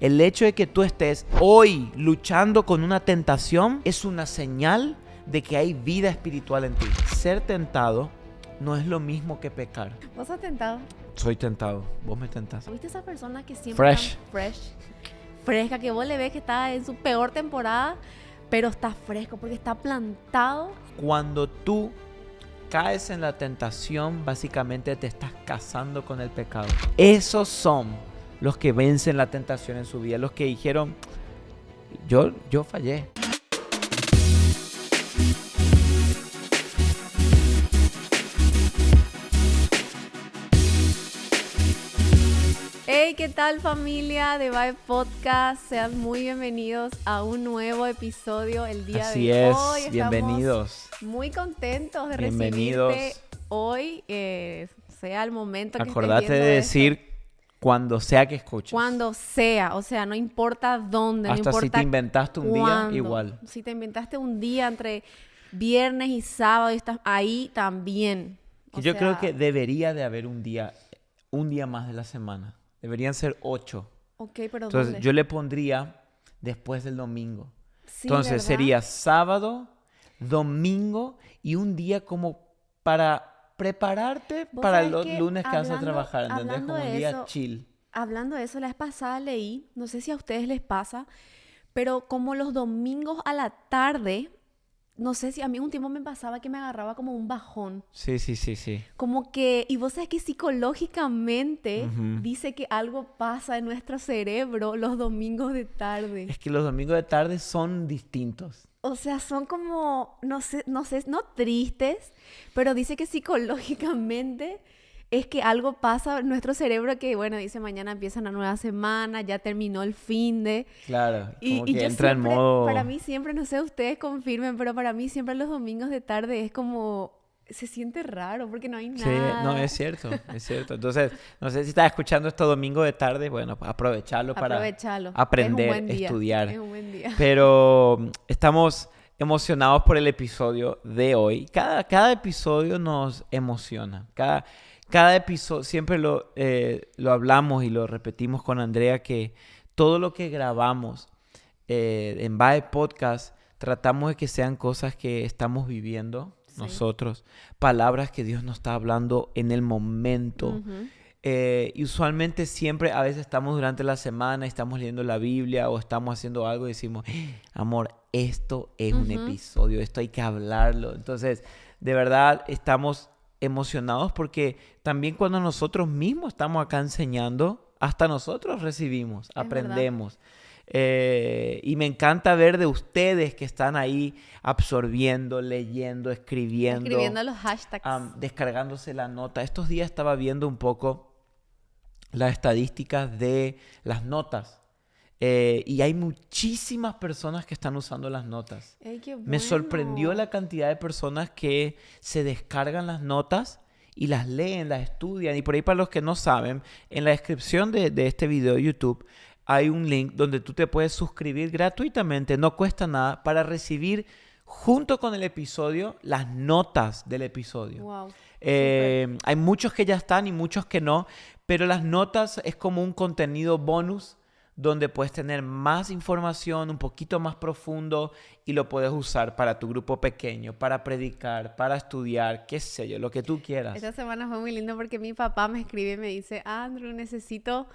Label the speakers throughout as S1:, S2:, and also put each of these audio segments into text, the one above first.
S1: El hecho de que tú estés hoy luchando con una tentación es una señal de que hay vida espiritual en ti. Ser tentado no es lo mismo que pecar.
S2: ¿Vos sos tentado?
S1: Soy tentado. Vos me tentás.
S2: ¿Viste esa persona que siempre
S1: Fresh.
S2: está fresca, que vos le ves que está en su peor temporada, pero está fresco porque está plantado?
S1: Cuando tú caes en la tentación, básicamente te estás casando con el pecado. Esos son los que vencen la tentación en su vida, los que dijeron, yo fallé.
S2: Hey, ¿qué tal, familia de VAE Podcast? Sean muy bienvenidos a un nuevo episodio el día
S1: Así
S2: de
S1: es,
S2: hoy.
S1: bienvenidos.
S2: Muy contentos de
S1: Bienvenidos.
S2: recibirte hoy, sea el momento que
S1: Acordate
S2: estés
S1: de
S2: viendo
S1: decir
S2: esto.
S1: cuando sea que escuches.
S2: Cuando sea, o sea, no importa dónde, no
S1: Hasta
S2: importa
S1: si te inventaste un
S2: cuándo.
S1: día, igual.
S2: Si te inventaste un día entre viernes y sábado y estás ahí también.
S1: Yo creo que debería de haber un día más de la semana. Deberían ser 8.
S2: Ok, pero
S1: Entonces
S2: ¿dónde?
S1: yo le pondría después del domingo.
S2: Sí,
S1: Entonces
S2: ¿verdad?
S1: sería sábado, domingo y un día como para prepararte
S2: Vos
S1: para
S2: sabés
S1: los
S2: que
S1: lunes que vas a
S2: hablando-
S1: trabajar, ¿entendés?
S2: hablando
S1: Como un
S2: de
S1: día
S2: eso,
S1: chill.
S2: Hablando de eso, la vez pasada leí, no sé si a ustedes les pasa, pero como los domingos a la tarde, no sé si a mí un tiempo me pasaba que me agarraba como un bajón.
S1: Sí.
S2: Como que, y vos sabés que psicológicamente
S1: Ujú.
S2: dice que algo pasa en nuestro cerebro los domingos de tarde.
S1: Es que los domingos de tarde son distintos.
S2: O sea, son como, no sé, no tristes, pero dice que psicológicamente es que algo pasa en nuestro cerebro que, bueno, dice mañana empieza una nueva semana, ya terminó el finde.
S1: Claro, como que
S2: Yo
S1: entra en
S2: siempre,
S1: modo...
S2: para mí siempre, no sé, ustedes confirmen, pero para mí siempre los domingos de tarde es como, se siente raro porque no hay
S1: Sí,
S2: nada.
S1: no, es cierto. Entonces, no sé si estás escuchando esto domingo de tarde, bueno, aprovecharlo para
S2: Aprovechalo.
S1: aprender,
S2: Es un buen día.
S1: estudiar.
S2: Es un buen día.
S1: Pero estamos emocionados por el episodio de hoy. Cada episodio nos emociona. Cada episodio, siempre lo hablamos y lo repetimos con Andrea, que todo lo que grabamos en VAE Podcast, tratamos de que sean cosas que estamos viviendo nosotros, palabras que Dios nos está hablando en el momento.
S2: Ujú.
S1: Y usualmente siempre, a veces estamos durante la semana, estamos leyendo la Biblia o estamos haciendo algo y decimos, amor, esto es un episodio, esto hay que hablarlo. Entonces, de verdad, estamos emocionados porque también cuando nosotros mismos estamos acá enseñando, hasta nosotros recibimos, aprendemos. Y me encanta ver de ustedes que están ahí absorbiendo, leyendo,
S2: Escribiendo los hashtags.
S1: descargándose la nota. Estos días estaba viendo un poco las estadísticas de las notas. Y hay muchísimas personas que están usando las notas.
S2: Ey, qué
S1: Me
S2: bueno.
S1: sorprendió la cantidad de personas que se descargan las notas y las leen, las estudian. Y por ahí, para los que no saben, en la descripción de este video de YouTube hay un link donde tú te puedes suscribir gratuitamente, no cuesta nada, para recibir junto con el episodio las notas del episodio.
S2: Wow.
S1: Hay muchos que ya están y muchos que no, pero las notas es como un contenido bonus donde puedes tener más información, un poquito más profundo, y lo puedes usar para tu grupo pequeño, para predicar, para estudiar, qué sé yo, lo que tú quieras.
S2: Esta semana fue muy lindo porque mi papá me escribe y me dice, Andrew, necesito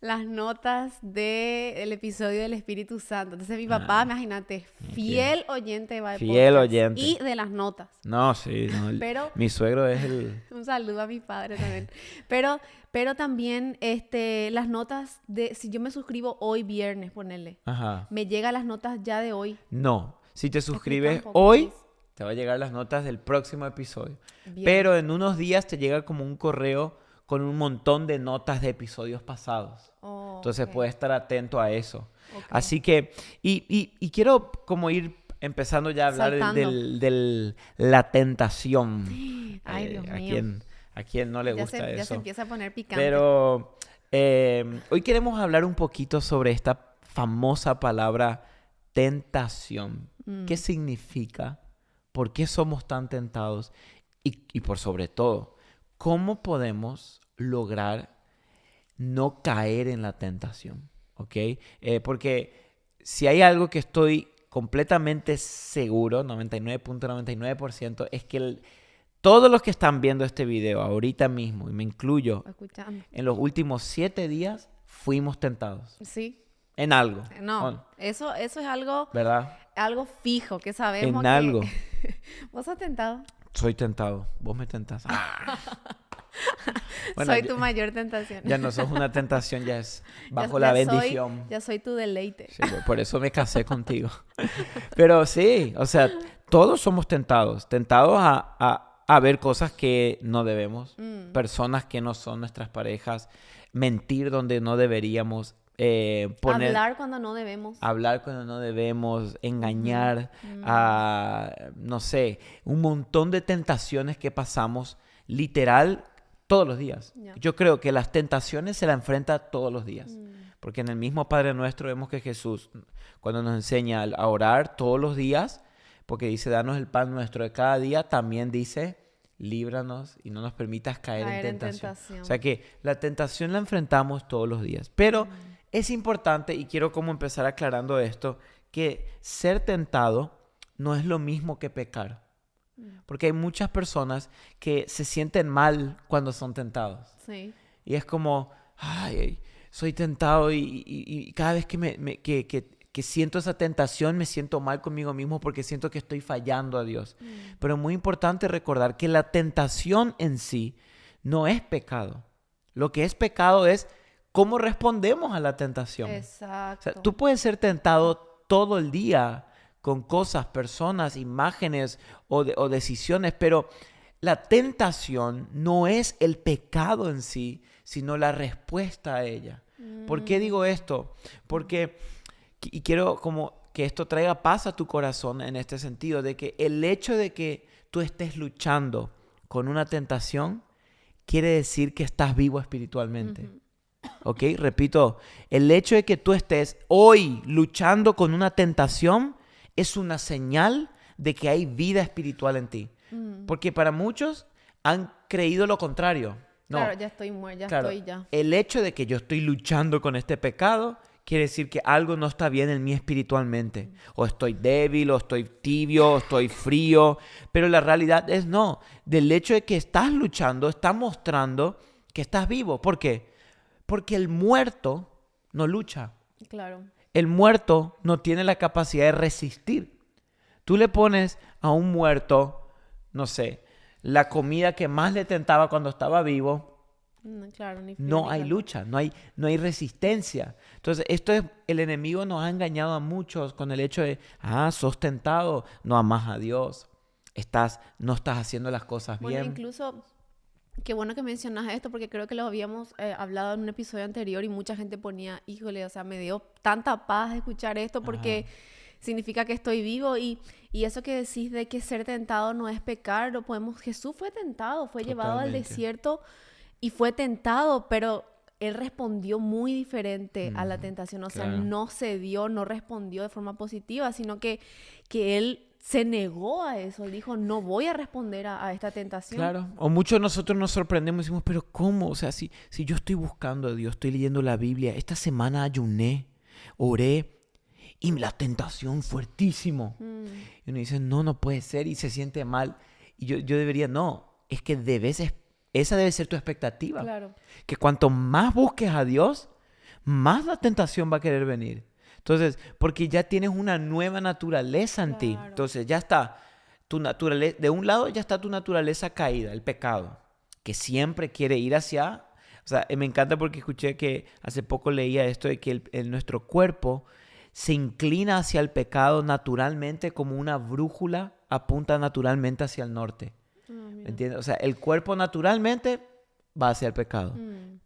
S2: las notas del episodio del Espíritu Santo. Entonces mi papá, imagínate, fiel oyente de VAE
S1: Fiel
S2: Podcast
S1: oyente.
S2: y de las notas.
S1: No, sí, no,
S2: Pero-
S1: mi suegro es el...
S2: Un saludo a mi padre también. Pero también las notas de, si yo me suscribo hoy viernes, ponele,
S1: Ajá.
S2: me llegan las notas ya de hoy.
S1: No, si te suscribes
S2: un poco,
S1: hoy,
S2: please.
S1: te va a llegar las notas del próximo episodio.
S2: Bien.
S1: Pero en unos días te llega como un correo con un montón de notas de episodios pasados.
S2: Oh,
S1: Entonces
S2: ok.
S1: puedes estar atento a eso.
S2: Ok.
S1: Así que, y quiero como ir empezando ya a hablar
S2: Saltando.
S1: de la tentación.
S2: Ay, Dios mío.
S1: ¿A quién no le
S2: Ya
S1: gusta
S2: se
S1: eso?
S2: empieza a poner picante.
S1: Pero hoy queremos hablar un poquito sobre esta famosa palabra tentación. ¿Qué significa? ¿Por qué somos tan tentados? Y por sobre todo, ¿cómo podemos lograr no caer en la tentación? ¿ok? Porque si hay algo que estoy completamente seguro, 99.99%, es que todos los que están viendo este video ahorita mismo, y me incluyo,
S2: Escuchando.
S1: en los últimos 7 días fuimos tentados.
S2: Sí.
S1: En algo.
S2: No, eso es algo,
S1: ¿Verdad?
S2: algo fijo que sabemos
S1: En
S2: que...
S1: algo.
S2: ¿Vos has tentado?
S1: Soy tentado. Vos me tentás. Bueno,
S2: soy tu mayor tentación.
S1: Ya no sos una tentación, ya es bajo la bendición.
S2: Ya soy tu deleite.
S1: Sí, por eso me casé contigo. Pero sí, o sea, todos somos tentados. Tentados a ver cosas que no debemos. Personas que no son nuestras parejas. Mentir donde no deberíamos.
S2: Hablar cuando no debemos.
S1: Hablar cuando no debemos, engañar, no sé, un montón de tentaciones que pasamos literal todos los días.
S2: Yeah.
S1: Yo creo que las tentaciones se las enfrenta todos los días. Porque en el mismo Padre Nuestro vemos que Jesús, cuando nos enseña a orar todos los días, porque dice, danos el pan nuestro de cada día, también dice, líbranos y no nos permitas caer en tentación. O sea que la tentación la enfrentamos todos los días. Pero es importante, y quiero como empezar aclarando esto, que ser tentado no es lo mismo que pecar. Porque hay muchas personas que se sienten mal cuando son tentados.
S2: Sí.
S1: Y es como, ay, soy tentado y cada vez que siento esa tentación me siento mal conmigo mismo porque siento que estoy fallando a Dios. Pero es muy importante recordar que la tentación en sí no es pecado. Lo que es pecado es cómo respondemos a la tentación.
S2: Exacto.
S1: O sea, tú puedes ser tentado todo el día con cosas, personas, imágenes o decisiones, pero la tentación no es el pecado en sí, sino la respuesta a ella. ¿Por qué digo esto? Porque, y quiero como que esto traiga paz a tu corazón en este sentido, de que el hecho de que tú estés luchando con una tentación quiere decir que estás vivo espiritualmente. ¿Ok? Repito, el hecho de que tú estés hoy luchando con una tentación es una señal de que hay vida espiritual en ti. Porque para muchos han creído lo contrario. No,
S2: claro, ya estoy muerta, ya estoy ya.
S1: El hecho de que yo estoy luchando con este pecado quiere decir que algo no está bien en mí espiritualmente. O estoy débil, o estoy tibio, o estoy frío. Pero la realidad es no. Del hecho de que estás luchando, está mostrando que estás vivo. ¿Por qué? Porque el muerto no lucha.
S2: Claro.
S1: El muerto no tiene la capacidad de resistir. Tú le pones a un muerto, no sé, la comida que más le tentaba cuando estaba vivo.
S2: Claro,
S1: No hay lucha, no hay resistencia. Entonces, el enemigo nos ha engañado a muchos con el hecho de, sos tentado, no amas a Dios, no estás haciendo las cosas bien.
S2: Bueno, incluso, qué bueno que mencionas esto, porque creo que lo habíamos hablado en un episodio anterior y mucha gente ponía, híjole, o sea, me dio tanta paz escuchar esto porque significa que estoy vivo y eso que decís de que ser tentado no es pecar, Jesús fue tentado, fue llevado al desierto y fue tentado, pero él respondió muy diferente a la tentación. O sea, no cedió, no respondió de forma positiva, sino que él se negó a eso. Él dijo, no voy a responder a esta tentación.
S1: Claro. O muchos de nosotros nos sorprendemos y decimos, pero ¿cómo? O sea, si yo estoy buscando a Dios, estoy leyendo la Biblia, esta semana ayuné, oré, y la tentación fuertísimo. Y uno dice, no puede ser, y se siente mal. Y yo debería, es que esa debe ser tu expectativa.
S2: Claro.
S1: Que cuanto más busques a Dios, más la tentación va a querer venir. Entonces, porque ya tienes una nueva naturaleza en ti. Entonces, ya está tu naturaleza, de un lado ya está tu naturaleza caída, el pecado, que siempre quiere ir hacia... O sea, me encanta porque escuché que hace poco leía esto de que nuestro cuerpo se inclina hacia el pecado naturalmente como una brújula apunta naturalmente hacia el norte. ¿Me entiendes? O sea, el cuerpo naturalmente va hacia el pecado.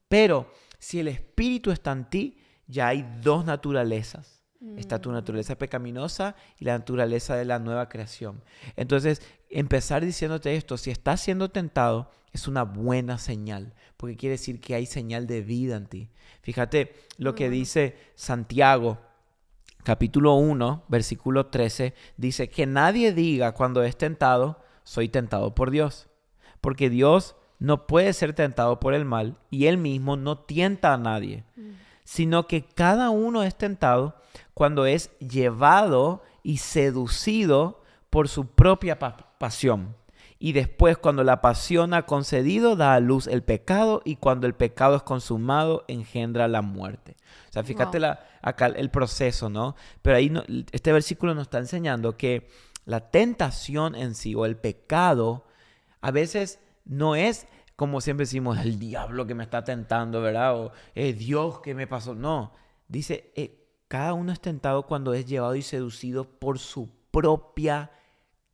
S1: Pero si el espíritu está en ti, ya hay dos naturalezas. Está tu naturaleza pecaminosa y la naturaleza de la nueva creación. Entonces, empezar diciéndote esto, si estás siendo tentado, es una buena señal, porque quiere decir que hay señal de vida en ti. Fíjate lo que dice Santiago, capítulo 1, versículo 13, dice que nadie diga cuando es tentado, soy tentado por Dios, porque Dios no puede ser tentado por el mal y Él mismo no tienta a nadie, sino que cada uno es tentado cuando es llevado y seducido por su propia pasión. Y después, cuando la pasión ha concedido, da a luz el pecado, y cuando el pecado es consumado, engendra la muerte. O sea, fíjate acá el proceso, ¿no? Pero ahí este versículo nos está enseñando que la tentación en sí o el pecado a veces no es, como siempre decimos, el diablo que me está tentando, ¿verdad? O Dios que me pasó. No, dice, cada uno es tentado cuando es llevado y seducido por su propia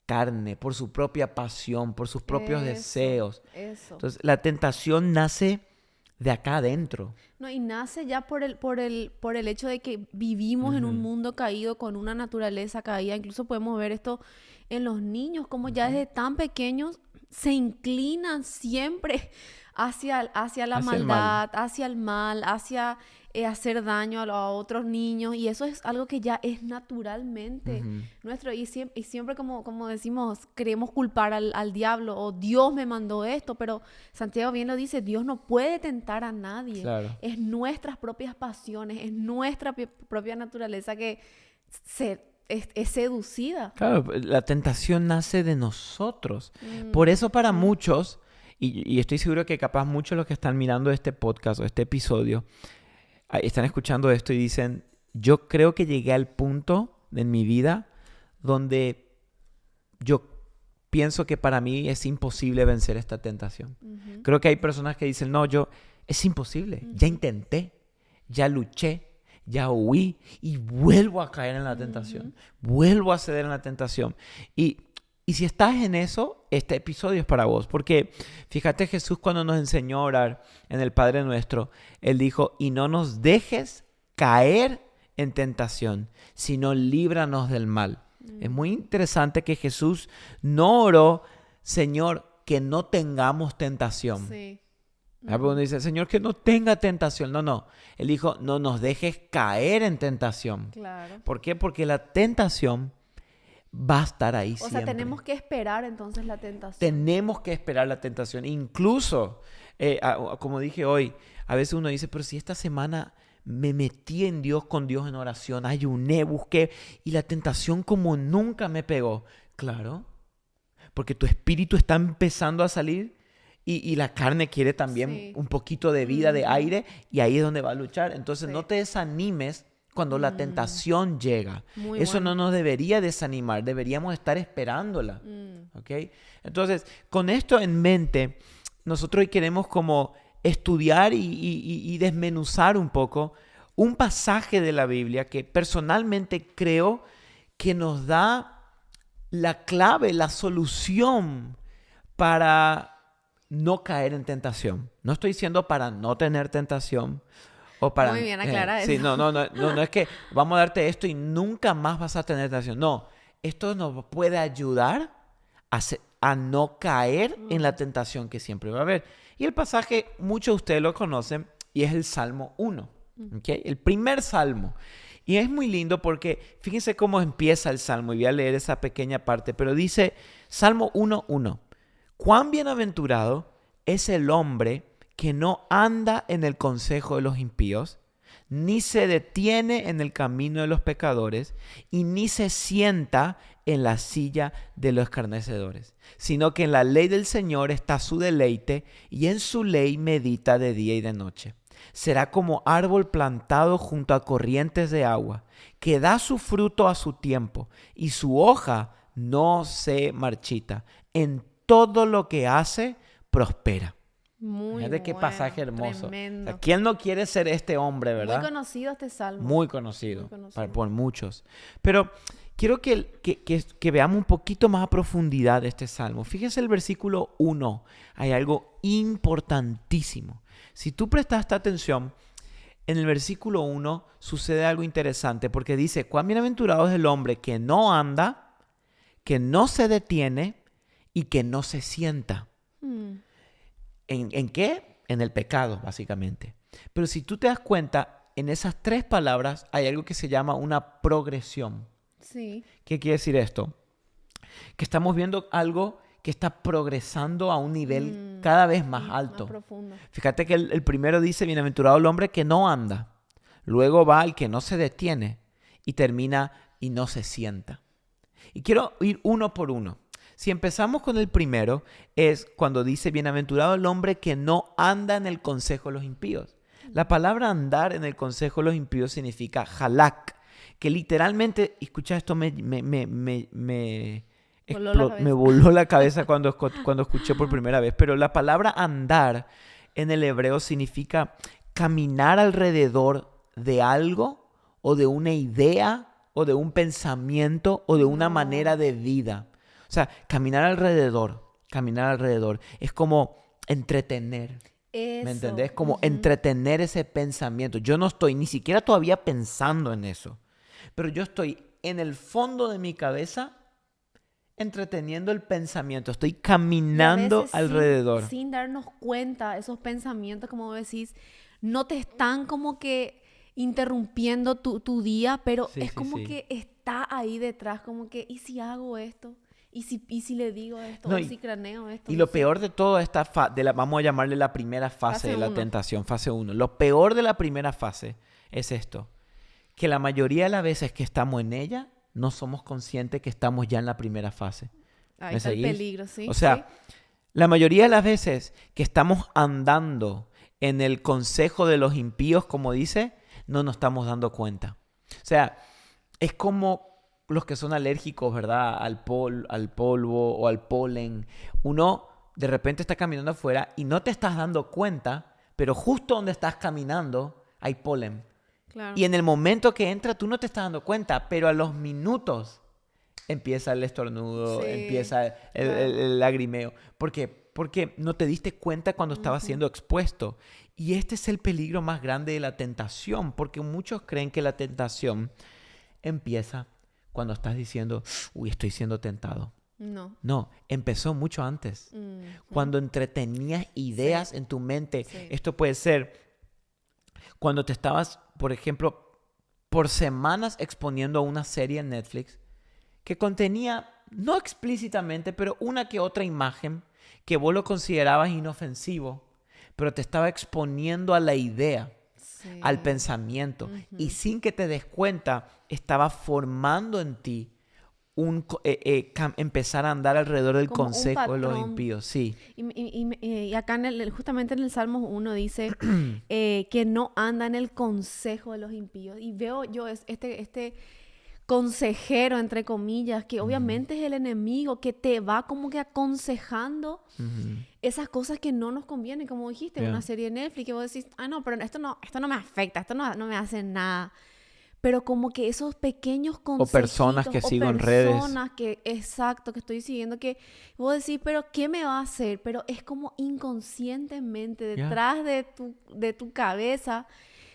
S1: carne, por su propia pasión, por sus propios deseos. Entonces, la tentación nace de acá adentro.
S2: No, y nace ya por el hecho de que vivimos en un mundo caído, con una naturaleza caída. Incluso podemos ver esto en los niños, como ya desde tan pequeños se inclinan siempre hacia la maldad, hacia el mal, hacia hacer daño a otros niños. Y eso es algo que ya es naturalmente nuestro. Y siempre como decimos, queremos culpar al diablo, o Dios me mandó esto. Pero Santiago bien lo dice, Dios no puede tentar a nadie.
S1: Claro.
S2: Es nuestras propias pasiones, es nuestra propia naturaleza que es seducida.
S1: Claro, la tentación nace de nosotros. Por eso para muchos, y estoy seguro que capaz muchos de los que están mirando este podcast o este episodio, están escuchando esto y dicen, yo creo que llegué al punto en mi vida donde yo pienso que para mí es imposible vencer esta tentación. Creo que hay personas que dicen, no, es imposible, ya intenté, ya luché, ya huí y vuelvo a caer en la tentación, vuelvo a ceder en la tentación. Y si estás en eso, este episodio es para vos, porque fíjate, Jesús cuando nos enseñó a orar en el Padre Nuestro, Él dijo, y no nos dejes caer en tentación, sino líbranos del mal. Es muy interesante que Jesús no oró, Señor, que no tengamos tentación.
S2: Sí.
S1: Uno dice, Señor, que no tenga tentación. No. Él dijo, no nos dejes caer en tentación.
S2: Claro.
S1: ¿Por qué? Porque la tentación va a estar ahí siempre.
S2: O sea, tenemos que esperar entonces la tentación.
S1: Tenemos que esperar la tentación. Incluso, como dije hoy, a veces uno dice, pero si esta semana me metí con Dios en oración, ayuné, busqué, y la tentación como nunca me pegó. Claro, porque tu espíritu está empezando a salir y la carne quiere también un poquito de vida, de aire, y ahí es donde va a luchar. Entonces no te desanimes cuando la tentación llega. Eso no nos debería desanimar, deberíamos estar esperándola. ¿Okay? Entonces, con esto en mente, nosotros hoy queremos como estudiar y desmenuzar un poco un pasaje de la Biblia que personalmente creo que nos da la clave, la solución para no caer en tentación. No estoy diciendo para no tener tentación o para...
S2: Muy bien, aclara eso.
S1: Sí, no es que vamos a darte esto y nunca más vas a tener tentación. No, esto nos puede ayudar a no caer en la tentación que siempre va a haber. Y el pasaje, muchos de ustedes lo conocen, y es el Salmo 1. ¿Okay? El primer Salmo. Y es muy lindo porque fíjense cómo empieza el Salmo. Y voy a leer esa pequeña parte. Pero dice, Salmo 1:1. Cuán bienaventurado es el hombre que no anda en el consejo de los impíos, ni se detiene en el camino de los pecadores, y ni se sienta en la silla de los escarnecedores, sino que en la ley del Señor está su deleite, y en su ley medita de día y de noche. Será como árbol plantado junto a corrientes de agua, que da su fruto a su tiempo, y su hoja no se marchita. En todo lo que hace, prospera.
S2: Fíjate
S1: qué pasaje hermoso.
S2: Tremendo.
S1: O sea, ¿quién no quiere ser este hombre, verdad?
S2: Muy conocido este salmo.
S1: Muy conocido. Por muchos. Pero quiero que veamos un poquito más a profundidad este salmo. Fíjense el versículo 1. Hay algo importantísimo. Si tú prestaste atención, en el versículo 1 sucede algo interesante porque dice, cuán bienaventurado es el hombre que no anda, que no se detiene y que no se sienta. ¿En qué? En el pecado, básicamente. Pero si tú te das cuenta, en esas tres palabras hay algo que se llama una progresión.
S2: Sí.
S1: ¿Qué quiere decir esto? Que estamos viendo algo que está progresando a un nivel cada vez más alto.
S2: Más profundo.
S1: Fíjate que el primero dice, bienaventurado el hombre que no anda. Luego va el que no se detiene y termina y no se sienta. Y quiero ir uno por uno. Si empezamos con el primero, es cuando dice, bienaventurado el hombre que no anda en el consejo de los impíos. La palabra andar en el consejo de los impíos significa halak, que literalmente, escucha esto, me voló la cabeza cuando escuché por primera vez, pero la palabra andar en el hebreo significa caminar alrededor de algo o de una idea o de un pensamiento o de una manera de vida. O sea, caminar alrededor. Es como entretener.
S2: Eso.
S1: ¿Me entendés? Como entretener ese pensamiento. Yo no estoy ni siquiera todavía pensando en eso. Pero yo estoy en el fondo de mi cabeza entreteniendo el pensamiento. Estoy caminando alrededor.
S2: Sin darnos cuenta, esos pensamientos, como decís, no te están como que interrumpiendo tu día, pero es como que está ahí detrás, como que, ¿y si hago esto? ¿Y si le digo esto?
S1: No,
S2: ¿O si craneo esto?
S1: Y lo peor de todo esta vamos a llamarle la primera fase de la tentación, fase 1. Lo peor de la primera fase es esto, que la mayoría de las veces que estamos en ella, no somos conscientes que estamos ya en la primera fase.
S2: Ahí está el peligro, ¿sí?
S1: O sea, la mayoría de las veces que estamos andando en el consejo de los impíos, como dice, no nos estamos dando cuenta. O sea, es como los que son alérgicos, ¿verdad? Al polvo o al polen. Uno de repente está caminando afuera y no te estás dando cuenta, pero justo donde estás caminando hay polen.
S2: Claro.
S1: Y en el momento que entra tú no te estás dando cuenta, pero a los minutos empieza el estornudo, empieza el lagrimeo. ¿Por qué? Porque no te diste cuenta cuando estabas siendo expuesto. Y este es el peligro más grande de la tentación, porque muchos creen que la tentación empieza cuando estás diciendo, uy, estoy siendo tentado. No, empezó mucho antes. Cuando entretenías ideas en tu mente. Esto puede ser cuando te estabas, por ejemplo, por semanas exponiendo a una serie en Netflix que contenía, no explícitamente, pero una que otra imagen que vos lo considerabas inofensivo, pero te estaba exponiendo a la idea, al pensamiento. Y sin que te des cuenta, estaba formando en ti empezar a andar alrededor del
S2: como
S1: consejo de los impíos. Sí.
S2: Y acá justamente en el Salmo 1 dice que no anda en el consejo de los impíos. Y veo yo este consejero, entre comillas, que obviamente es el enemigo, que te va como que aconsejando esas cosas que no nos convienen, como dijiste, una serie de Netflix, que vos decís, no, pero esto no me afecta, esto no me hace nada. Pero como que esos pequeños consejos.
S1: O personas que sigo en redes.
S2: Que estoy siguiendo, que vos decís, pero ¿qué me va a hacer? Pero es como inconscientemente, detrás de tu cabeza,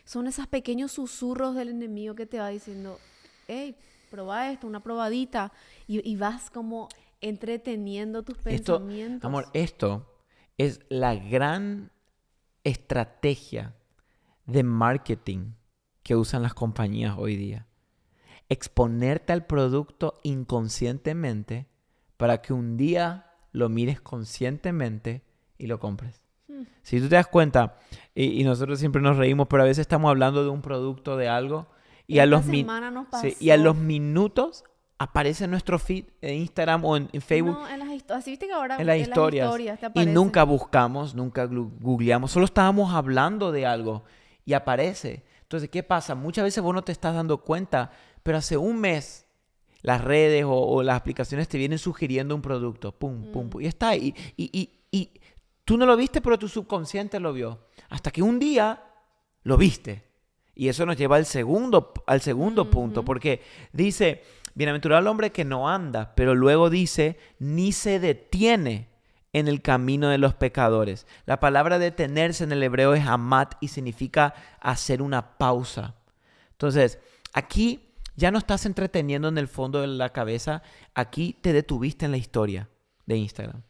S2: son esos pequeños susurros del enemigo que te va diciendo, hey, probá esto, una probadita, y vas como entreteniendo tus pensamientos.
S1: Amor, esto es la gran estrategia de marketing que usan las compañías hoy día. Exponerte al producto inconscientemente para que un día lo mires conscientemente y lo compres. Si tú te das cuenta, y nosotros siempre nos reímos, pero a veces estamos hablando de un producto, de algo, y a los minutos aparece en nuestro feed en Instagram o en Facebook.
S2: No, así viste que ahora
S1: en las historias
S2: te aparece.
S1: Y nunca buscamos, nunca googleamos, solo estábamos hablando de algo y aparece. Entonces, ¿qué pasa? Muchas veces vos no te estás dando cuenta, pero hace un mes las redes o las aplicaciones te vienen sugiriendo un producto. Pum, pum, pum. Y está ahí. Y tú no lo viste, pero tu subconsciente lo vio. Hasta que un día lo viste. Y eso nos lleva al segundo punto, porque dice, bienaventurado el hombre que no anda, pero luego dice, ni se detiene en el camino de los pecadores. La palabra detenerse en el hebreo es amat y significa hacer una pausa. Entonces, aquí ya no estás entreteniendo en el fondo de la cabeza, aquí te detuviste en la historia de Instagram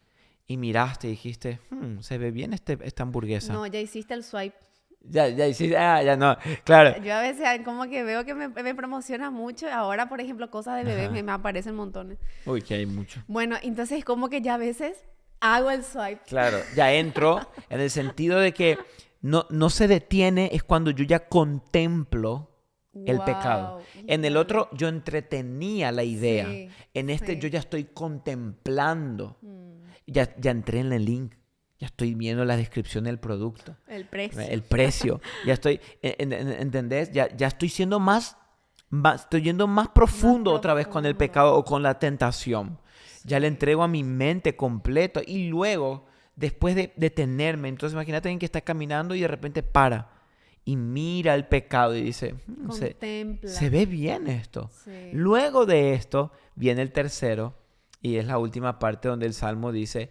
S1: y miraste y dijiste, se ve bien esta hamburguesa.
S2: No, ya hiciste el swipe.
S1: Ya hiciste, ya no, claro.
S2: Yo a veces como que veo que me promociona mucho. Ahora, por ejemplo, cosas de bebé me aparecen montones.
S1: Uy, que hay mucho.
S2: Bueno, entonces como que ya a veces hago el swipe.
S1: Claro, ya entro en el sentido de que no se detiene es cuando yo ya contemplo el pecado. En el otro yo entretenía la idea.
S2: Sí,
S1: En este
S2: sí.
S1: yo ya estoy contemplando. Ya entré en el link. Ya estoy viendo la descripción del producto.
S2: El precio.
S1: El precio. Ya estoy, ¿entendés? Ya estoy siendo estoy yendo más profundo otra vez con el
S2: profundo.
S1: pecado o con la tentación. Ya
S2: Sí.
S1: le entrego a mi mente completo y luego, después de detenerme, entonces imagínate alguien que está caminando y de repente para y mira el pecado y dice,
S2: Contempla.
S1: se ve bien esto.
S2: Sí.
S1: Luego de esto viene el tercero y es la última parte donde el Salmo dice,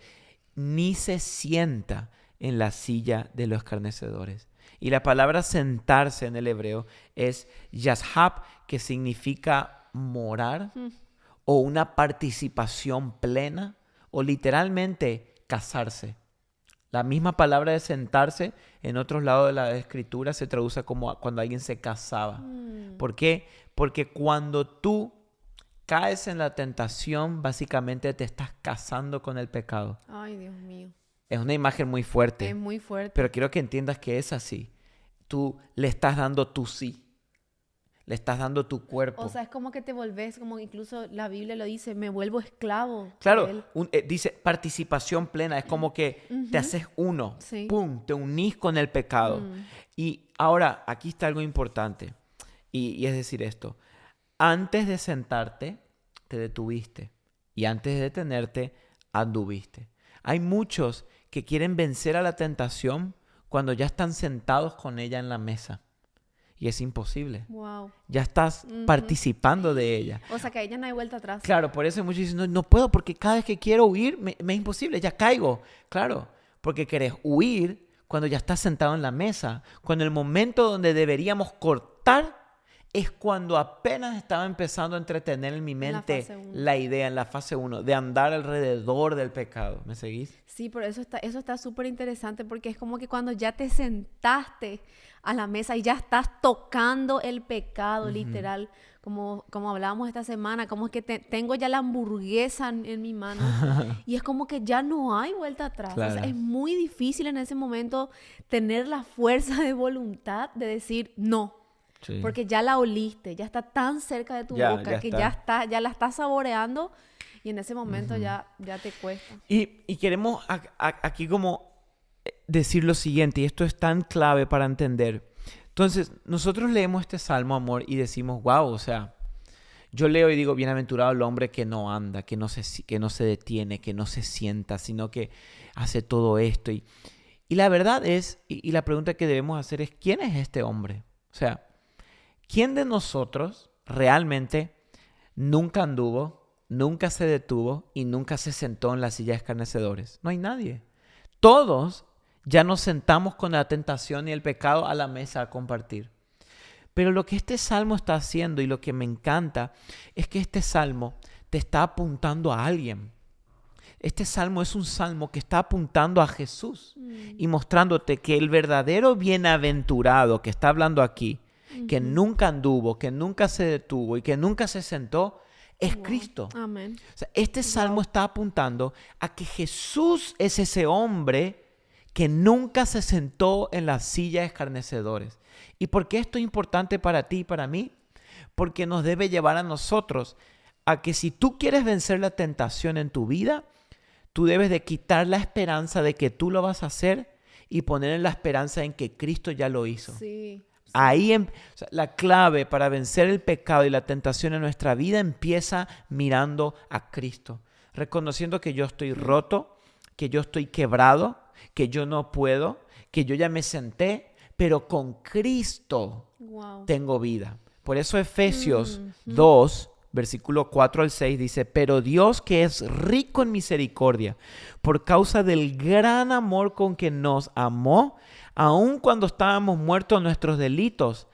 S1: ni se sienta en la silla de los escarnecedores. Y la palabra sentarse en el hebreo es yashab, que significa morar o una participación plena o literalmente casarse. La misma palabra de sentarse en otros lados de la escritura se traduce como cuando alguien se casaba. ¿Por qué? Porque cuando tú caes en la tentación, básicamente te estás casando con el pecado.
S2: Ay, Dios mío.
S1: Es una imagen muy fuerte,
S2: Es muy fuerte.
S1: pero quiero que entiendas que es así. Tú le estás dando tu sí. Le estás dando tu cuerpo.
S2: O sea, es como que te volvés, como incluso la Biblia lo dice, me vuelvo esclavo de
S1: Claro,
S2: él.
S1: dice participación plena. Es como que te haces uno.
S2: Sí.
S1: ¡Pum! Te unís con el pecado. Y ahora, aquí está algo importante. Y es decir esto. Antes de sentarte, te detuviste. Y antes de detenerte, anduviste. Hay muchos que quieren vencer a la tentación cuando ya están sentados con ella en la mesa. Y es imposible.
S2: Wow.
S1: Ya estás participando de ella.
S2: O sea, que ahí ya no hay vuelta atrás.
S1: Claro, por eso muchos dicen, no puedo porque cada vez que quiero huir me es imposible, ya caigo. Claro, porque querés huir cuando ya estás sentado en la mesa. Cuando el momento donde deberíamos cortar es cuando apenas estaba empezando a entretener en mi mente la idea en la fase 1 de andar alrededor del pecado. ¿Me seguís?
S2: Sí, pero eso está súper interesante porque es como que cuando ya te sentaste a la mesa y ya estás tocando el pecado, literal, como hablábamos esta semana, como es que tengo ya la hamburguesa en mi mano y es como que ya no hay vuelta atrás.
S1: Claro.
S2: O sea, es muy difícil en ese momento tener la fuerza de voluntad de decir no.
S1: Sí.
S2: Porque ya la oliste, ya está tan cerca de tu boca que ya la estás saboreando y en ese momento ya te cuesta.
S1: Y queremos aquí como decir lo siguiente, y esto es tan clave para entender. Entonces, nosotros leemos este salmo, amor, y decimos, wow, o sea, yo leo y digo, bienaventurado el hombre que no anda, que no se detiene, que no se sienta, sino que hace todo esto. Y la verdad es, y la pregunta que debemos hacer es, ¿quién es este hombre? O sea, ¿quién de nosotros realmente nunca anduvo, nunca se detuvo y nunca se sentó en la silla de escarnecedores? No hay nadie. Todos ya nos sentamos con la tentación y el pecado a la mesa a compartir. Pero lo que este salmo está haciendo y lo que me encanta es que este salmo te está apuntando a alguien. Este salmo es un salmo que está apuntando a Jesús y mostrándote que el verdadero bienaventurado que está hablando aquí, que nunca anduvo, que nunca se detuvo y que nunca se sentó, es Cristo.
S2: Amén.
S1: O sea, este salmo está apuntando a que Jesús es ese hombre que nunca se sentó en la silla de escarnecedores. ¿Y por qué esto es importante para ti y para mí? Porque nos debe llevar a nosotros a que si tú quieres vencer la tentación en tu vida, tú debes de quitar la esperanza de que tú lo vas a hacer y poner la esperanza en que Cristo ya lo hizo.
S2: Sí.
S1: Ahí o sea, la clave para vencer el pecado y la tentación en nuestra vida empieza mirando a Cristo, reconociendo que yo estoy roto, que yo estoy quebrado, que yo no puedo, que yo ya me senté, pero con Cristo tengo vida. Por eso Efesios 2, versículo 4 al 6 dice, pero Dios que es rico en misericordia, por causa del gran amor con que nos amó, aun cuando estábamos muertos en nuestros delitos.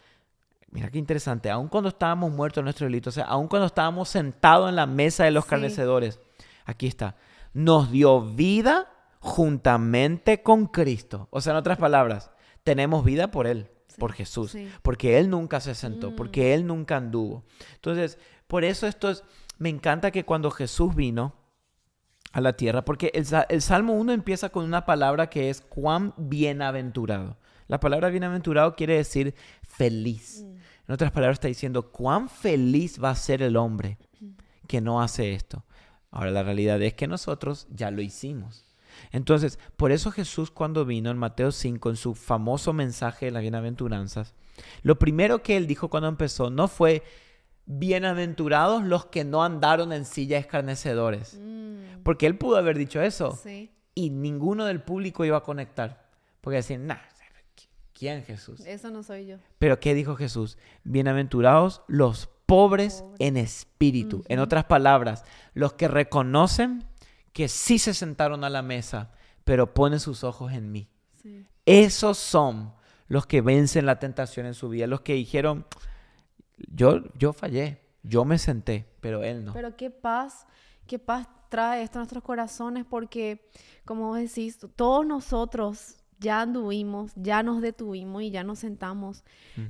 S1: Mira qué interesante, aun cuando estábamos muertos en nuestros delitos, o sea, aun cuando estábamos sentados en la mesa de los escarnecedores, aquí está, nos dio vida juntamente con Cristo. O sea, en otras palabras, tenemos vida por Él, por Jesús, porque Él nunca se sentó, porque Él nunca anduvo. Entonces, por eso me encanta que cuando Jesús vino a la tierra, porque el Salmo 1 empieza con una palabra que es cuán bienaventurado. La palabra bienaventurado quiere decir feliz. En otras palabras está diciendo, ¿cuán feliz va a ser el hombre que no hace esto? Ahora la realidad es que nosotros ya lo hicimos. Entonces, por eso Jesús cuando vino en Mateo 5, en su famoso mensaje de las bienaventuranzas, lo primero que él dijo cuando empezó no fue, bienaventurados los que no andaron en silla escarnecedores. Porque él pudo haber dicho eso.
S2: Sí.
S1: Y ninguno del público iba a conectar. Porque decían, nah, ¿quién Jesús?
S2: Eso no soy yo.
S1: Pero ¿qué dijo Jesús? Bienaventurados los pobres en espíritu. En otras palabras, los que reconocen que sí se sentaron a la mesa, pero ponen sus ojos en mí.
S2: Sí.
S1: Esos son los que vencen la tentación en su vida. Los que dijeron, yo fallé, yo me senté, pero él no.
S2: Pero qué paz trae esto a nuestros corazones, porque, como vos decís, todos nosotros ya anduvimos, ya nos detuvimos y ya nos sentamos.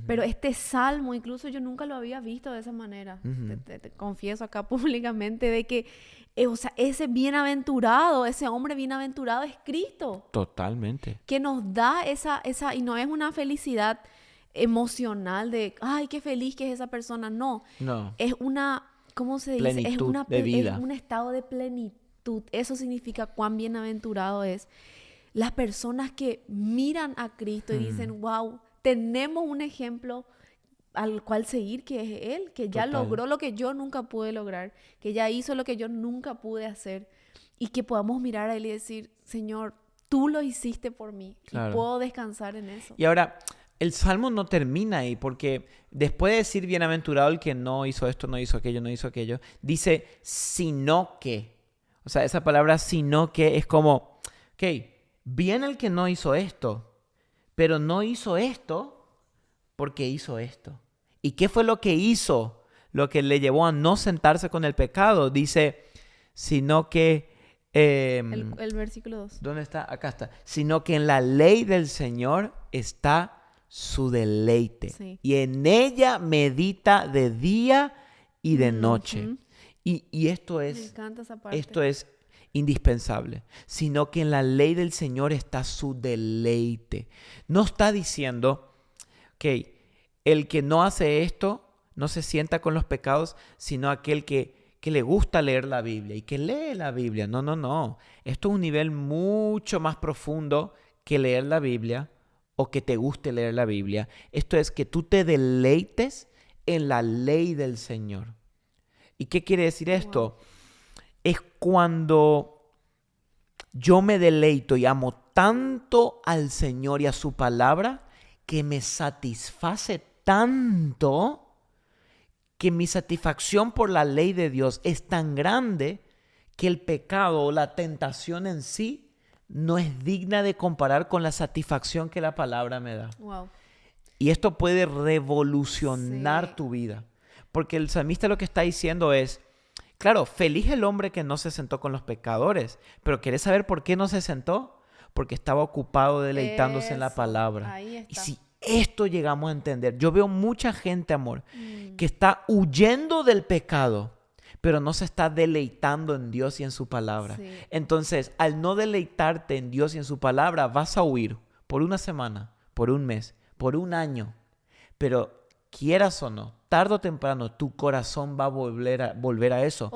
S2: Pero este salmo, incluso yo nunca lo había visto de esa manera. Te confieso acá públicamente de que, o sea, ese bienaventurado, ese hombre bienaventurado es Cristo.
S1: Totalmente.
S2: Que nos da esa, y no es una felicidad emocional de, ay, qué feliz que es esa persona. No. Es una, ¿cómo se dice?
S1: Plenitud de vida.
S2: Es un estado de plenitud. Eso significa cuán bienaventurado es. Las personas que miran a Cristo y dicen, wow, tenemos un ejemplo al cual seguir, que es Él, que ya logró lo que yo nunca pude lograr, que ya hizo lo que yo nunca pude hacer, y que podamos mirar a Él y decir, Señor, tú lo hiciste por mí, y puedo descansar en eso.
S1: Y ahora, el Salmo no termina ahí, porque después de decir bienaventurado el que no hizo esto, no hizo aquello, dice sino que. O sea, esa palabra sino que es como, ok, bien el que no hizo esto, pero no hizo esto porque hizo esto. ¿Y qué fue lo que hizo? Lo que le llevó a no sentarse con el pecado. Dice, sino que...
S2: el versículo 2.
S1: ¿Dónde está? Acá está. Sino que en la ley del Señor está su deleite. Sí. Y en ella medita de día y de noche. Y esto es...
S2: Me encanta esa parte.
S1: Esto es indispensable, sino que en la ley del Señor está su deleite. No está diciendo que el que no hace esto no se sienta con los pecados, sino aquel que le gusta leer la Biblia y que lee la Biblia. No. Esto es un nivel mucho más profundo que leer la Biblia o que te guste leer la Biblia. Esto es que tú te deleites en la ley del Señor. ¿Y qué quiere decir esto? Es cuando yo me deleito y amo tanto al Señor y a su palabra que me satisface tanto que mi satisfacción por la ley de Dios es tan grande que el pecado o la tentación en sí no es digna de comparar con la satisfacción que la palabra me da.
S2: Wow.
S1: Y esto puede revolucionar tu vida. Porque el salmista lo que está diciendo es, claro, feliz el hombre que no se sentó con los pecadores, pero ¿querés saber por qué no se sentó? Porque estaba ocupado deleitándose en la palabra.
S2: Ahí está.
S1: Y si esto llegamos a entender, yo veo mucha gente, amor, que está huyendo del pecado, pero no se está deleitando en Dios y en su palabra. Sí. Entonces, al no deleitarte en Dios y en su palabra, vas a huir por una semana, por un mes, por un año, pero quieras o no, tarde o temprano, tu corazón va a volver a eso,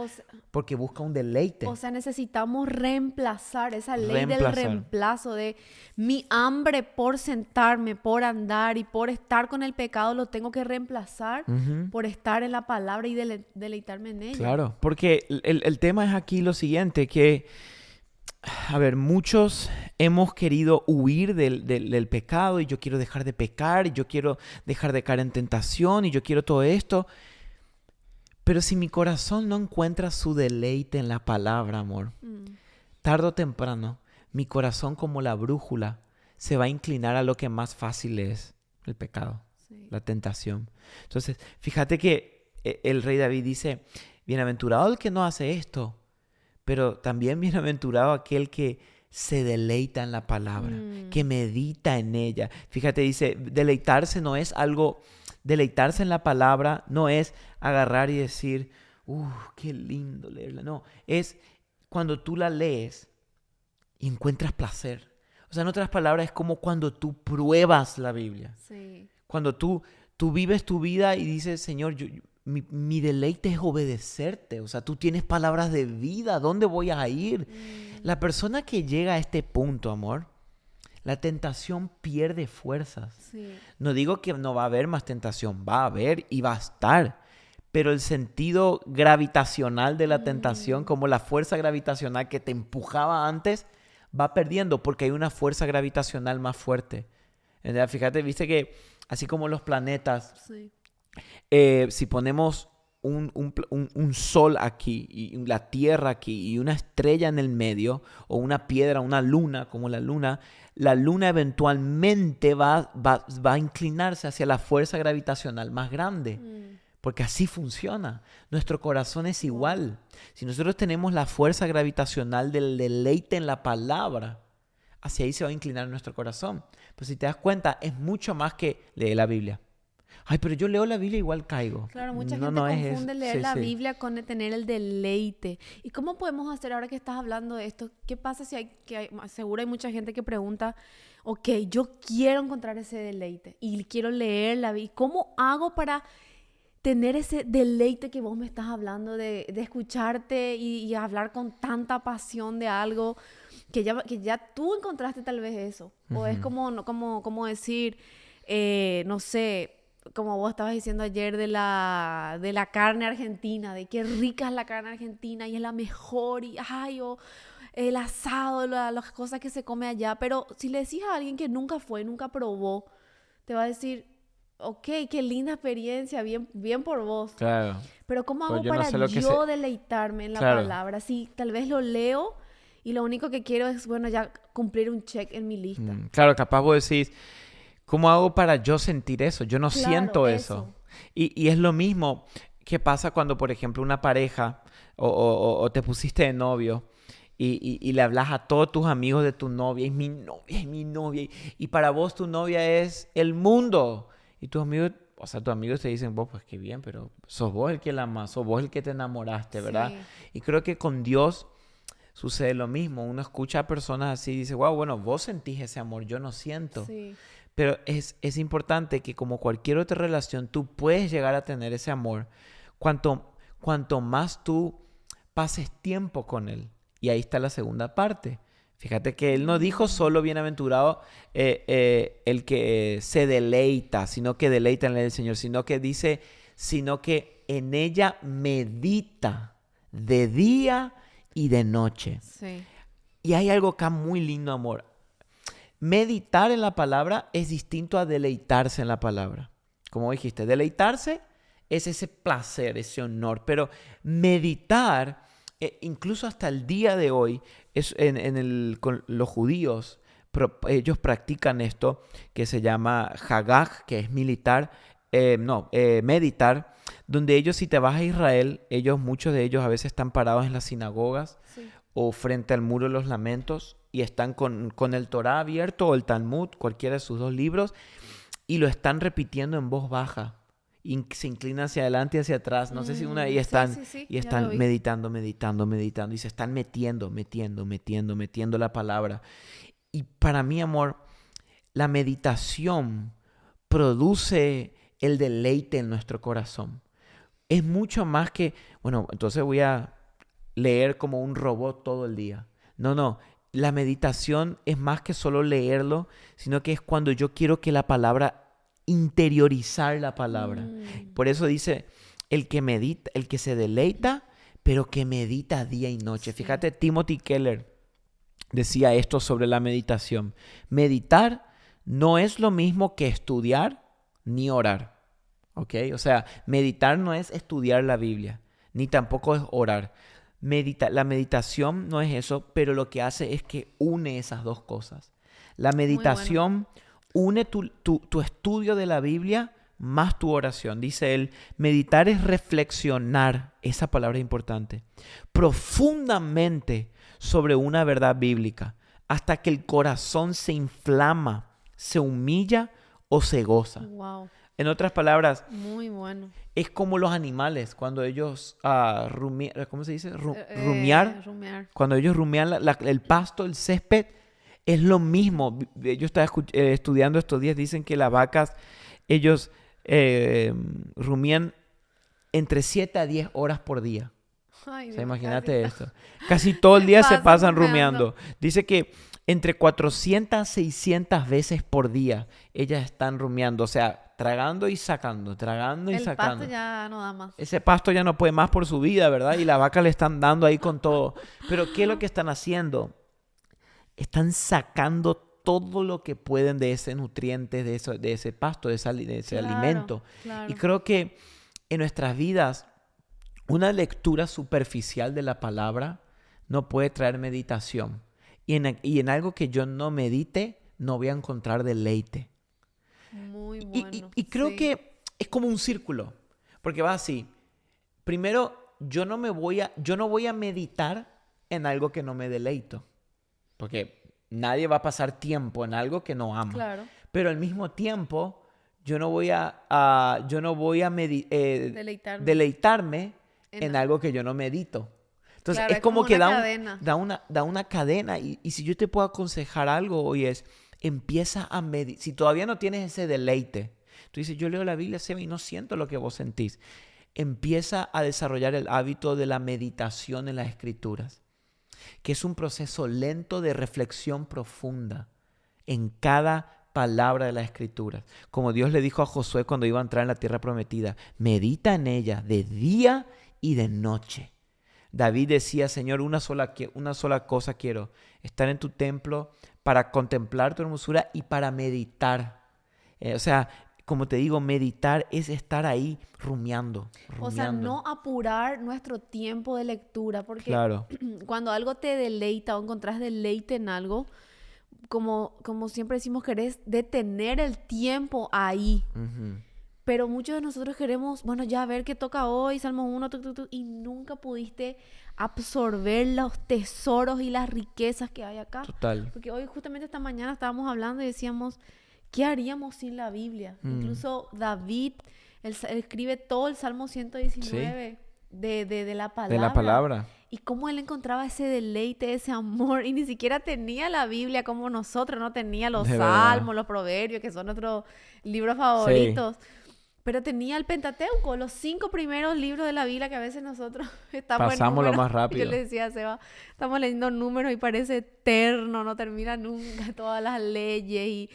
S1: porque busca un deleite.
S2: O sea, necesitamos reemplazar esa ley del reemplazo, de mi hambre por sentarme, por andar y por estar con el pecado, lo tengo que reemplazar por estar en la palabra y deleitarme en ella.
S1: Claro, porque el tema es aquí lo siguiente, que... A ver, muchos hemos querido huir del pecado y yo quiero dejar de pecar y yo quiero dejar de caer en tentación y yo quiero todo esto. Pero si mi corazón no encuentra su deleite en la palabra, amor, tarde o temprano, mi corazón como la brújula se va a inclinar a lo que más fácil es, el pecado, la tentación. Entonces, fíjate que el rey David dice, bienaventurado el que no hace esto, pero también bienaventurado aquel que se deleita en la palabra, que medita en ella. Fíjate, dice, deleitarse no es algo, deleitarse en la palabra no es agarrar y decir, qué lindo leerla. No, es cuando tú la lees y encuentras placer. O sea, en otras palabras, es como cuando tú pruebas la Biblia.
S2: Sí.
S1: Cuando tú vives tu vida y dices, Señor, mi deleite es obedecerte. O sea, tú tienes palabras de vida. ¿Dónde voy a ir? La persona que llega a este punto, amor, la tentación pierde fuerzas.
S2: Sí.
S1: No digo que no va a haber más tentación. Va a haber y va a estar. Pero el sentido gravitacional de la tentación, como la fuerza gravitacional que te empujaba antes, va perdiendo porque hay una fuerza gravitacional más fuerte. Fíjate, viste que así como los planetas,
S2: Sí.
S1: Si ponemos un sol aquí y la Tierra aquí y una estrella en el medio o una piedra, una luna como la luna eventualmente va a inclinarse hacia la fuerza gravitacional más grande. Porque así funciona. Nuestro corazón es igual. Si nosotros tenemos la fuerza gravitacional del deleite en la palabra, hacia ahí se va a inclinar nuestro corazón. Pero si te das cuenta, es mucho más que leer la Biblia. Ay, pero yo leo la Biblia y igual caigo.
S2: Claro, mucha gente confunde leer la Biblia con tener el deleite. ¿Y cómo podemos hacer ahora que estás hablando de esto? ¿Qué pasa si seguro hay mucha gente que pregunta, ok, yo quiero encontrar ese deleite y quiero leer la Biblia. ¿Cómo hago para tener ese deleite que vos me estás hablando de escucharte y hablar con tanta pasión de algo que ya tú encontraste tal vez eso? O es como decir, no sé, como vos estabas diciendo ayer de la carne argentina, de qué rica es la carne argentina y es la mejor y o el asado, las cosas que se come allá. Pero si le decís a alguien que nunca fue, nunca probó, te va a decir, ok, qué linda experiencia, bien por vos.
S1: Claro.
S2: Pero ¿cómo hago
S1: Pues
S2: para yo deleitarme en la palabra? Si tal vez lo leo y lo único que quiero es, bueno, ya cumplir un check en mi lista.
S1: Claro, capaz vos decís, ¿cómo hago para yo sentir eso? Yo no siento eso. Y es lo mismo que pasa cuando, por ejemplo, una pareja o te pusiste de novio y le hablas a todos tus amigos de tu novia. Es mi novia, es mi novia. Y para vos tu novia es el mundo. Y tus amigos, o sea, tus amigos te dicen, vos, pues qué bien, pero sos vos el que la amas, sos vos el que te enamoraste, ¿verdad? Sí. Y creo que con Dios sucede lo mismo. Uno escucha a personas así y dice, wow, bueno, vos sentís ese amor, yo no siento.
S2: Sí.
S1: Pero es importante que como cualquier otra relación, tú puedes llegar a tener ese amor cuanto más tú pases tiempo con él. Y ahí está la segunda parte. Fíjate que él no dijo solo bienaventurado el que se deleita, sino que deleita en el Señor, sino que en ella medita de día y de noche.
S2: Sí.
S1: Y hay algo acá muy lindo, amor. Meditar en la palabra es distinto a deleitarse en la palabra. Como dijiste, deleitarse es ese placer, ese honor, pero meditar, incluso hasta el día de hoy, con los judíos, ellos practican esto que se llama Hagaj, que es meditar, donde ellos, si te vas a Israel, muchos de ellos a veces están parados en las sinagogas o frente al muro de los lamentos y están con el Torá abierto o el Talmud, cualquiera de sus dos libros, y lo están repitiendo en voz baja. Y se inclinan hacia adelante y hacia atrás. No sé si y están meditando. Y se están metiendo la palabra. Y para mí, amor, la meditación produce el deleite en nuestro corazón. Es mucho más que, bueno, entonces voy a leer como un robot todo el día. No. La meditación es más que solo leerlo, sino que es cuando yo quiero que la palabra, interiorizar la palabra. Por eso dice, el que se deleita, pero que medita día y noche. Sí. Fíjate, Timothy Keller decía esto sobre la meditación. Meditar no es lo mismo que estudiar ni orar. ¿Ok? O sea, meditar no es estudiar la Biblia, ni tampoco es orar. La meditación no es eso, pero lo que hace es que une esas dos cosas. La meditación une tu estudio de la Biblia más tu oración. Dice él, meditar es reflexionar, esa palabra es importante, profundamente sobre una verdad bíblica, hasta que el corazón se inflama, se humilla o se goza.
S2: Wow.
S1: En otras palabras,
S2: muy bueno.
S1: Es como los animales cuando ellos ¿cómo se dice? Rumiar.
S2: Rumiar.
S1: Cuando ellos rumian el pasto, el césped, es lo mismo. Yo estaba estudiando estos días, dicen que las vacas, ellos rumían entre 7 a 10 horas por día.
S2: Ay,
S1: O sea,
S2: Dios,
S1: imagínate esto. Casi todo el día se pasan rumiando. Dice que entre 400 a 600 veces por día ellas están rumiando. O sea, tragando y sacando, tragando y
S2: el
S1: sacando.
S2: pasto ya no da más.
S1: Ese pasto ya no puede más por su vida, ¿verdad? Y la vaca le están dando ahí con todo. Pero ¿qué es lo que están haciendo? Están sacando todo lo que pueden de ese nutriente, de ese pasto, de ese
S2: Claro,
S1: alimento.
S2: claro.
S1: Y creo que en nuestras vidas, una lectura superficial de la palabra no puede traer meditación. Y en algo que yo no medite, no voy a encontrar deleite.
S2: Muy
S1: Y
S2: bueno.
S1: creo
S2: Sí.
S1: que es como un círculo. Porque va así. Primero, yo no voy a meditar en algo que no me deleito. Porque nadie va a pasar tiempo en algo que no ama.
S2: Claro.
S1: Pero al mismo tiempo, yo no voy a
S2: Deleitarme.
S1: deleitarme en
S2: En-
S1: algo que yo no medito. Entonces,
S2: Claro,
S1: es como que
S2: una cadena.
S1: da una cadena. Y si yo te puedo aconsejar algo hoy es, empieza a meditar. Si todavía no tienes ese deleite, tú dices, yo leo la Biblia, Seba, y no siento lo que vos sentís. Empieza a desarrollar el hábito de la meditación en las Escrituras, que es un proceso lento de reflexión profunda en cada palabra de las Escrituras. Como Dios le dijo a Josué cuando iba a entrar en la tierra prometida, medita en ella de día y de noche. David decía, Señor, una sola cosa quiero, estar en tu templo para contemplar tu hermosura y para meditar. O sea, como te digo, meditar es estar ahí rumiando.
S2: O sea, no apurar nuestro tiempo de lectura, porque
S1: Claro.
S2: cuando algo te deleita o encontrás deleite en algo, como siempre decimos, querés detener el tiempo ahí.
S1: Uh-huh.
S2: Pero muchos de nosotros queremos, bueno, ya a ver qué toca hoy, Salmo 1, y nunca pudiste absorber los tesoros y las riquezas que hay acá.
S1: Total.
S2: Porque hoy, justamente esta mañana, estábamos hablando y decíamos, ¿qué haríamos sin la Biblia? Incluso David, él escribe todo el Salmo 119 de la palabra.
S1: De la palabra.
S2: Y cómo él encontraba ese deleite, ese amor, y ni siquiera tenía la Biblia como nosotros, no tenía los
S1: De
S2: salmos,
S1: verdad.
S2: los proverbios, que son nuestros libros favoritos. Pero tenía el Pentateuco, los 5 primeros libros de la Biblia que a veces nosotros estamos
S1: Pasamos lo más rápido.
S2: Yo le decía a Seba, estamos leyendo números y parece eterno, no termina nunca todas las leyes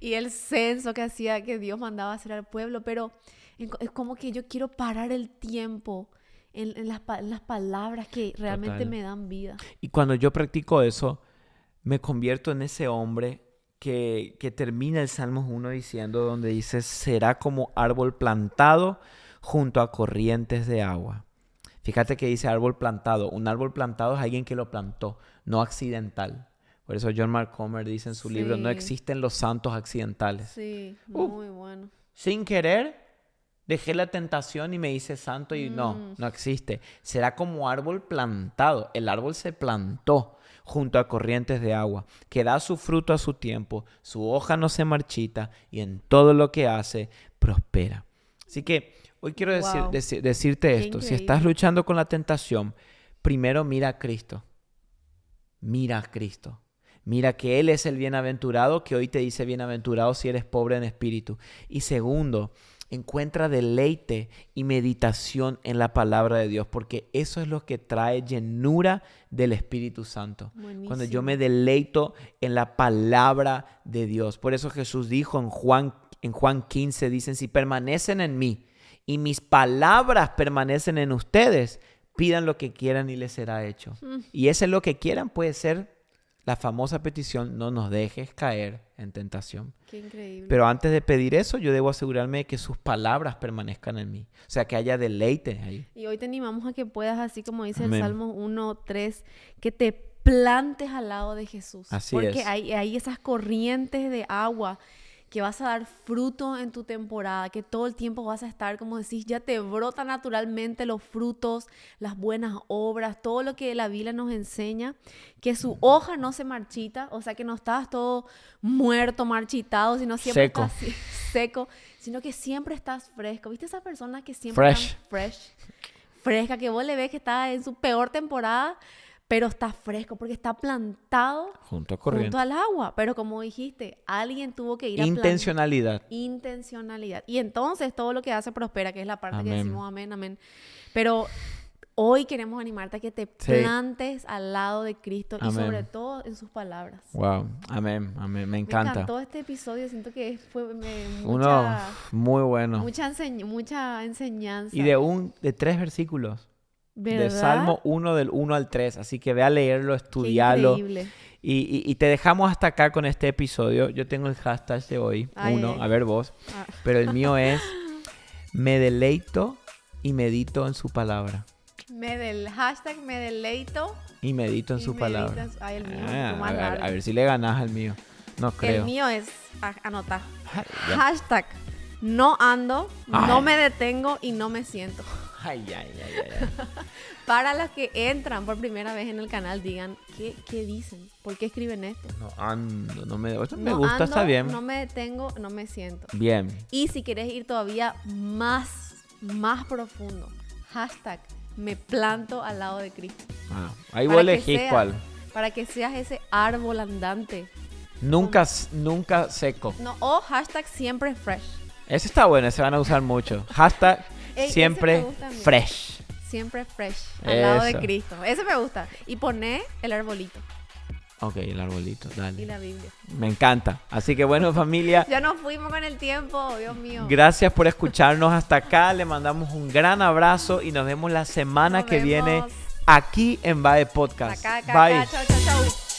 S2: y el censo que hacía, que Dios mandaba hacer al pueblo. Pero es como que yo quiero parar el tiempo en las palabras que realmente
S1: Total.
S2: me dan vida.
S1: Y cuando yo practico eso, me convierto en ese hombre que termina el Salmos 1 diciendo, donde dice, será como árbol plantado junto a corrientes de agua. Fíjate que dice árbol plantado. Un árbol plantado es alguien que lo plantó, no accidental. Por eso John Mark Comer dice en su libro, no existen los santos accidentales.
S2: Sí, muy bueno.
S1: Sin querer, dejé la tentación y me hice santo y no existe. Será como árbol plantado. El árbol se plantó junto a corrientes de agua, que da su fruto a su tiempo, su hoja no se marchita y en todo lo que hace prospera. Así que hoy quiero decirte
S2: Qué
S1: esto. Si
S2: increíble.
S1: estás luchando con la tentación, primero mira a Cristo. Mira a Cristo. Mira que Él es el bienaventurado, que hoy te dice bienaventurado si eres pobre en espíritu. Y segundo, encuentra deleite y meditación en la palabra de Dios, porque eso es lo que trae llenura del Espíritu Santo.
S2: Buenísimo.
S1: Cuando yo me deleito en la palabra de Dios. Por eso Jesús dijo en Juan 15, dicen, si permanecen en mí y mis palabras permanecen en ustedes, pidan lo que quieran y les será hecho. Y ese lo que quieran puede ser la famosa petición, no nos dejes caer en tentación.
S2: Qué increíble.
S1: Pero antes de pedir eso, yo debo asegurarme de que sus palabras permanezcan en mí. O sea, que haya deleite ahí.
S2: Y hoy te animamos a que puedas, así como dice
S1: Amén.
S2: el Salmo 1:3, que te plantes al lado de Jesús.
S1: Así
S2: porque
S1: es.
S2: hay esas corrientes de agua que vas a dar fruto en tu temporada, que todo el tiempo vas a estar, como decís, ya te brota naturalmente los frutos, las buenas obras, todo lo que la Biblia nos enseña, que su hoja no se marchita, o sea, que no estás todo muerto, marchitado, sino siempre
S1: Seco.
S2: estás seco, sino que siempre estás fresco. ¿Viste esas personas que siempre están fresca, que vos le ves que está en su peor temporada, pero está fresco porque está plantado
S1: Junto a corriente.
S2: junto al agua. Pero como dijiste, alguien tuvo que ir a
S1: Intencionalidad.
S2: Intencionalidad. Y entonces todo lo que hace prospera, que es la parte
S1: Amén.
S2: que decimos amén, amén. Pero hoy queremos animarte a que te plantes al lado de Cristo y
S1: Amén.
S2: sobre todo en sus palabras.
S1: Wow, amén, amén, me
S2: Me
S1: encanta.
S2: encantó este episodio, siento que fue
S1: Uno muy bueno.
S2: mucha enseñanza.
S1: Y de 3 versículos.
S2: ¿Verdad?
S1: De Salmo 1 del 1 al 3. Así que ve a leerlo,
S2: Qué
S1: estudiarlo.
S2: increíble.
S1: Y te dejamos hasta acá con este episodio. Yo tengo el hashtag de hoy,
S2: Ay,
S1: uno,
S2: ay.
S1: a ver vos.
S2: Ah.
S1: Pero el mío es, me deleito y medito en su palabra.
S2: Hashtag me deleito.
S1: Y medito en
S2: y
S1: su palabra.
S2: meditas. Ay, el mío,
S1: Ah,
S2: tú más
S1: a
S2: largo.
S1: ver si le ganas al mío. No creo.
S2: El mío es, anota,
S1: Ay, ya.
S2: hashtag no ando,
S1: Ay.
S2: no me detengo y no me siento.
S1: Ay, ay, ay, ay, ay.
S2: Para los que entran por primera vez en el canal, digan, ¿qué dicen? ¿Por qué escriben esto?
S1: No ando, no me... Esto me
S2: No
S1: gusta,
S2: ando,
S1: está bien.
S2: no me detengo, no me siento.
S1: Bien.
S2: Y si quieres ir todavía más profundo, hashtag me planto al lado de Cristo.
S1: Ah, ahí
S2: Para
S1: vos
S2: que
S1: elegís
S2: seas-
S1: cuál.
S2: Para que seas ese árbol andante.
S1: Nunca seco.
S2: No, o hashtag siempre fresh.
S1: Ese está bueno, ese van a usar mucho. Hashtag
S2: Ey, ese
S1: siempre
S2: me gusta a mí.
S1: fresh.
S2: Siempre fresh, al lado de
S1: Eso.
S2: Cristo. Ese me gusta. Y poné el arbolito
S1: Ok, el arbolito,
S2: y
S1: dale.
S2: la Biblia.
S1: Me encanta. Así que bueno, familia,
S2: Ya nos fuimos con el tiempo, Dios mío.
S1: gracias por escucharnos hasta acá. Le mandamos un gran abrazo y nos vemos la semana
S2: Nos
S1: que viene
S2: vemos.
S1: aquí en VAE Podcast.
S2: Acá,
S1: Bye.
S2: acá. Chau, chau, chau.